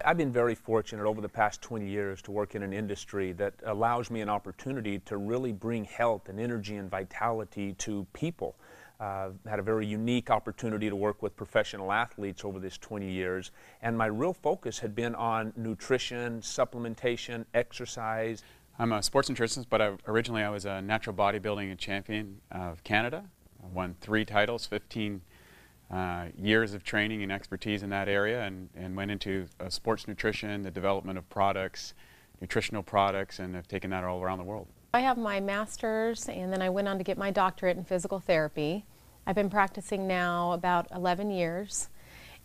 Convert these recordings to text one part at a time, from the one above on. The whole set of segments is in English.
I've been very fortunate over the past 20 years to work in an industry that allows me an opportunity to really bring health and energy and vitality to people. Had a very unique opportunity to work with professional athletes over this 20 years, and my real focus had been on nutrition, supplementation, exercise. I'm a sports nutritionist, but originally I was a natural bodybuilding champion of Canada. I won 3 titles, 15 years of training and expertise in that area, and went into sports nutrition, the development of products, nutritional products, and have taken that all around the world. I have my master's, and then I went on to get my doctorate in physical therapy. I've been practicing now about 11 years,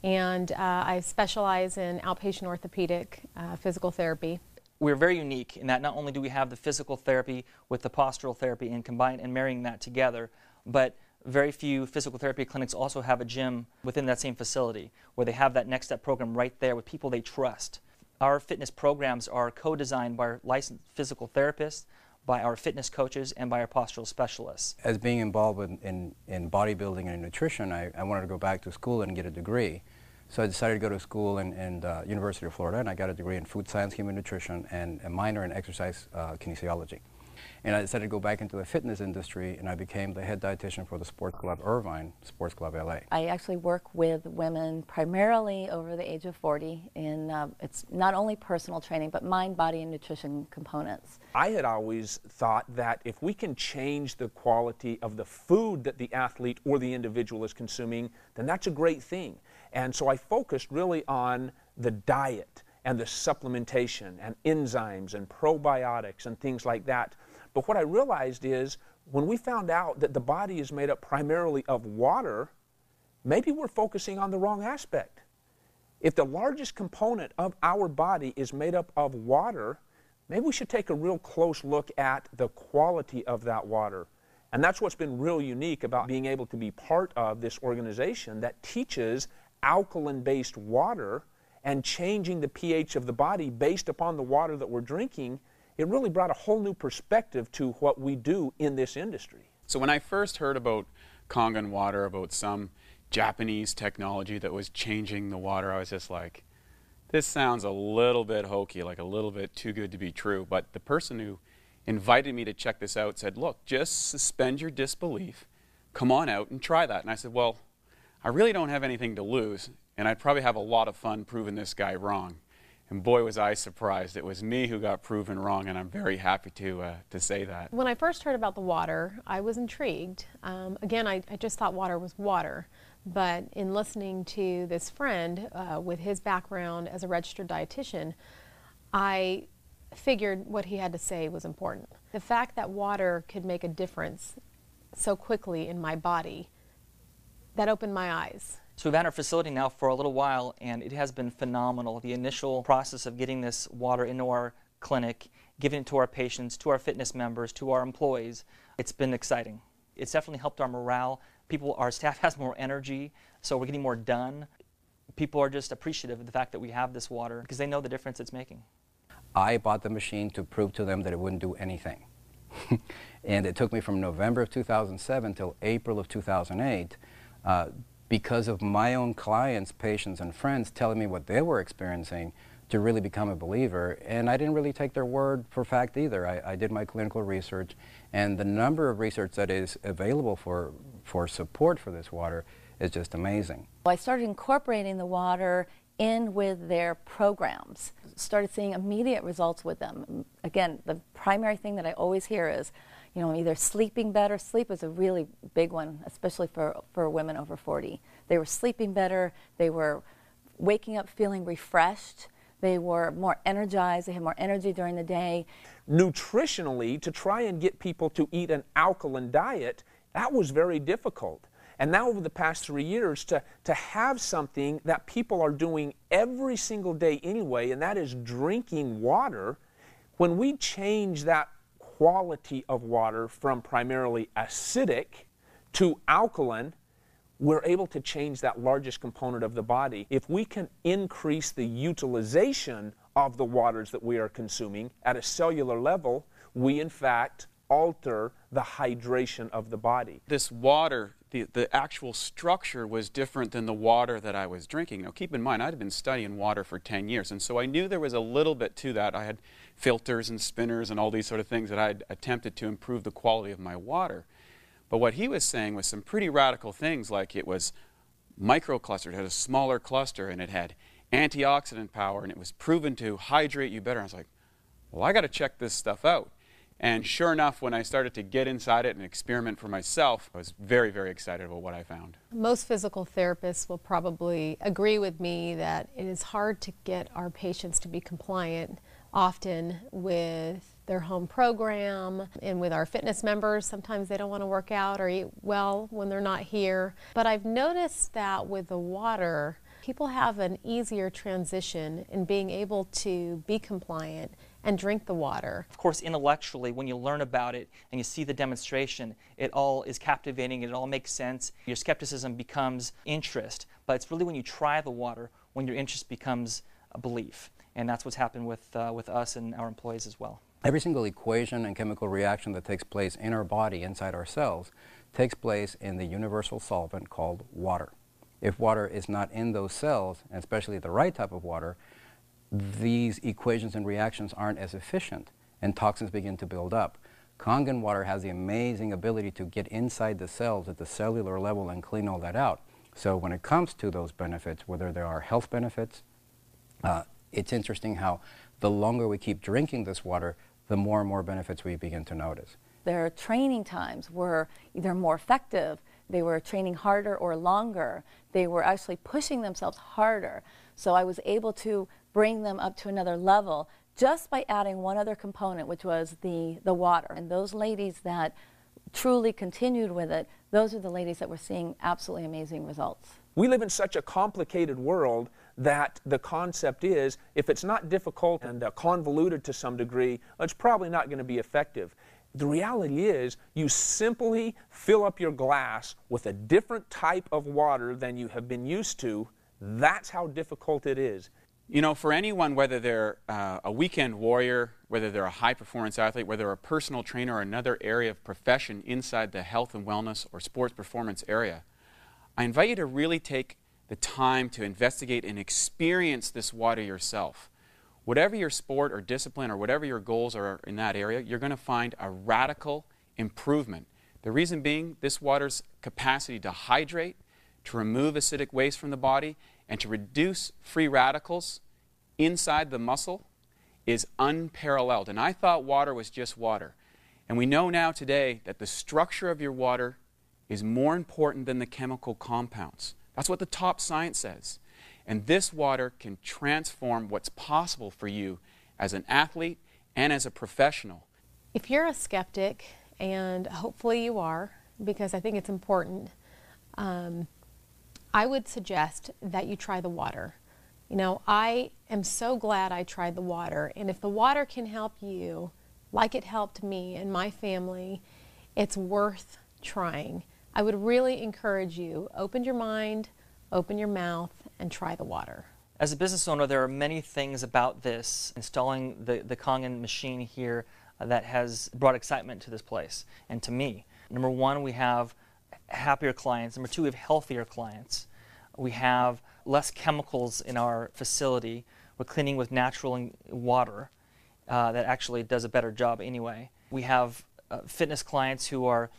and I specialize in outpatient orthopedic physical therapy. We're very unique in that not only do we have the physical therapy with the postural therapy and combine and marrying that together, but very few physical therapy clinics also have a gym within that same facility where they have that next step program right there with people they trust. Our fitness programs are co-designed by our licensed physical therapists, by our fitness coaches, and by our postural specialists. As being involved in bodybuilding and nutrition, I wanted to go back to school and get a degree. So I decided to go to school in University of Florida, and I got a degree in food science, human nutrition, and a minor in exercise kinesiology. And I decided to go back into the fitness industry, and I became the head dietitian for the Sports Club Irvine, Sports Club LA. I actually work with women primarily over the age of 40, and it's not only personal training, but mind, body, and nutrition components. I had always thought that if we can change the quality of the food that the athlete or the individual is consuming, then that's a great thing. And so I focused really on the diet and the supplementation and enzymes and probiotics and things like that. But what I realized is when we found out that the body is made up primarily of water, maybe we're focusing on the wrong aspect. If the largest component of our body is made up of water, maybe we should take a real close look at the quality of that water. And that's what's been real unique about being able to be part of this organization that teaches alkaline-based water and changing the pH of the body based upon the water that we're drinking. It really brought a whole new perspective to what we do in this industry. So when I first heard about Kangan water, about some Japanese technology that was changing the water, I was just like, this sounds a little bit hokey, like a little bit too good to be true. But the person who invited me to check this out said, look, just suspend your disbelief, come on out and try that. And I said, well, I really don't have anything to lose, and I'd probably have a lot of fun proving this guy wrong. And boy, was I surprised. It was me who got proven wrong, and I'm very happy to say that. When I first heard about the water, I was intrigued. Again, I just thought water was water. But in listening to this friend with his background as a registered dietitian, I figured what he had to say was important. The fact that water could make a difference so quickly in my body, that opened my eyes. So we've had our facility now for a little while, and it has been phenomenal. The initial process of getting this water into our clinic, giving it to our patients, to our fitness members, to our employees, it's been exciting. It's definitely helped our morale. Our staff has more energy, so we're getting more done. People are just appreciative of the fact that we have this water because they know the difference it's making. I bought the machine to prove to them that it wouldn't do anything. And it took me from November of 2007 till April of 2008 because of my own clients, patients, and friends telling me what they were experiencing to really become a believer. And I didn't really take their word for fact either. I did my clinical research, and the number of research that is available for support for this water is just amazing. I started incorporating the water in with their programs. Started seeing immediate results with them. Again, the primary thing that I always hear is, you know, either sleeping better. Sleep is a really big one, especially for women over 40. They were sleeping better, they were waking up feeling refreshed, they were more energized, they had more energy during the day. Nutritionally, to try and get people to eat an alkaline diet, that was very difficult. And now over the past 3 years, to have something that people are doing every single day anyway, and that is drinking water, when we change that quality of water from primarily acidic to alkaline, we're able to change that largest component of the body. If we can increase the utilization of the waters that we are consuming at a cellular level, we in fact alter the hydration of the body. This water the actual structure was different than the water that I was drinking. Now keep in mind, I'd been studying water for 10 years, and so I knew there was a little bit to that. I had filters and spinners and all these sort of things that I'd attempted to improve the quality of my water. But what he was saying was some pretty radical things, like it was microclustered, it had a smaller cluster, and it had antioxidant power, and it was proven to hydrate you better. I was like, well, I got to check this stuff out. And sure enough, when I started to get inside it and experiment for myself, I was very, very excited about what I found. Most physical therapists will probably agree with me that it is hard to get our patients to be compliant often with their home program and with our fitness members. Sometimes they don't want to work out or eat well when they're not here. But I've noticed that with the water, people have an easier transition in being able to be compliant and drink the water. Of course, intellectually, when you learn about it and you see the demonstration, it all is captivating, it all makes sense. Your skepticism becomes interest, but it's really when you try the water when your interest becomes a belief. And that's what's happened with us and our employees as well. Every single equation and chemical reaction that takes place in our body, inside our cells, takes place in the universal solvent called water. If water is not in those cells, and especially the right type of water, these equations and reactions aren't as efficient, and toxins begin to build up. Kangen water has the amazing ability to get inside the cells at the cellular level and clean all that out. So when it comes to those benefits, whether there are health benefits, it's interesting how the longer we keep drinking this water, the more and more benefits we begin to notice. Their training times were either more effective, they were training harder or longer, they were actually pushing themselves harder. So I was able to bring them up to another level just by adding one other component, which was the water. And those ladies that truly continued with it, those are the ladies that were seeing absolutely amazing results. We live in such a complicated world that the concept is, if it's not difficult and convoluted to some degree, it's probably not going to be effective. The reality is, you simply fill up your glass with a different type of water than you have been used to. That's how difficult it is. You know, for anyone, whether they're a weekend warrior, whether they're a high-performance athlete, whether they're a personal trainer or another area of profession inside the health and wellness or sports performance area, I invite you to really take the time to investigate and experience this water yourself. Whatever your sport or discipline or whatever your goals are in that area, you're going to find a radical improvement. The reason being, this water's capacity to hydrate, to remove acidic waste from the body, and to reduce free radicals inside the muscle is unparalleled. And I thought water was just water. And we know now today that the structure of your water is more important than the chemical compounds. That's what the top science says. And this water can transform what's possible for you as an athlete and as a professional. If you're a skeptic, and hopefully you are, because I think it's important, I would suggest that you try the water. You know, I am so glad I tried the water, and if the water can help you, like it helped me and my family, it's worth trying. I would really encourage you, open your mind, open your mouth, and try the water. As a business owner, there are many things about this, installing the Kangan machine here, that has brought excitement to this place and to me. Number one, we have happier clients. Number two, we have healthier clients. We have less chemicals in our facility. We're cleaning with natural water that actually does a better job anyway. We have fitness clients who are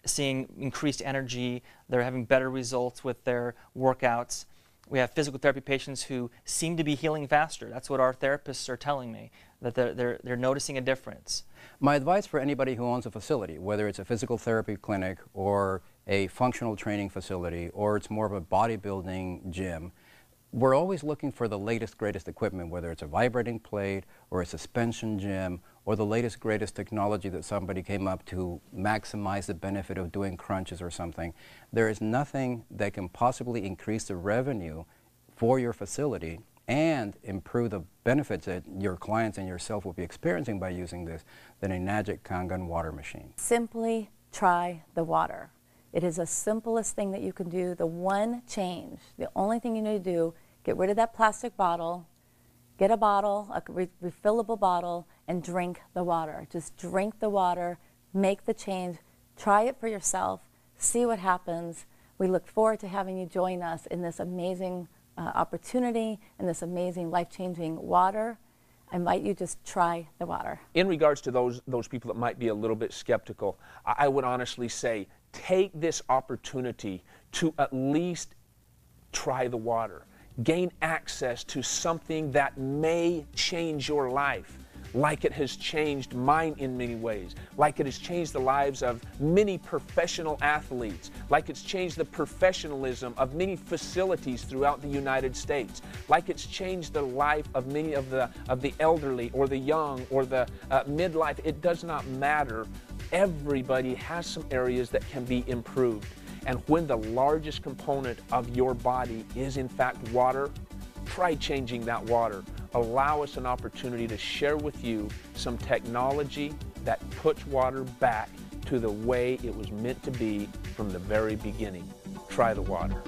seeing increased energy. They're having better results with their workouts. We have physical therapy patients who seem to be healing faster. That's what our therapists are telling me, that they're noticing a difference. My advice for anybody who owns a facility, whether it's a physical therapy clinic or a functional training facility or it's more of a bodybuilding gym, we're always looking for the latest, greatest equipment, whether it's a vibrating plate or a suspension gym or the latest, greatest technology that somebody came up to maximize the benefit of doing crunches or something. There is nothing that can possibly increase the revenue for your facility and improve the benefits that your clients and yourself will be experiencing by using this than Enagic Kangan water machine. Simply try the water. It is the simplest thing that you can do. The one change, the only thing you need to do, get rid of that plastic bottle, get a bottle, a refillable bottle, and drink the water. Just drink the water, make the change, try it for yourself, see what happens. We look forward to having you join us in this amazing opportunity and this amazing life-changing water. I invite you to just try the water. In regards to those people that might be a little bit skeptical, I would honestly say take this opportunity to at least try the water. Gain access to something that may change your life, like it has changed mine in many ways, like it has changed the lives of many professional athletes, like it's changed the professionalism of many facilities throughout the United States, like it's changed the life of many of the elderly or the young or the midlife. It does not matter. Everybody has some areas that can be improved. And when the largest component of your body is in fact water, try changing that water. Allow us an opportunity to share with you some technology that puts water back to the way it was meant to be from the very beginning. Try the water.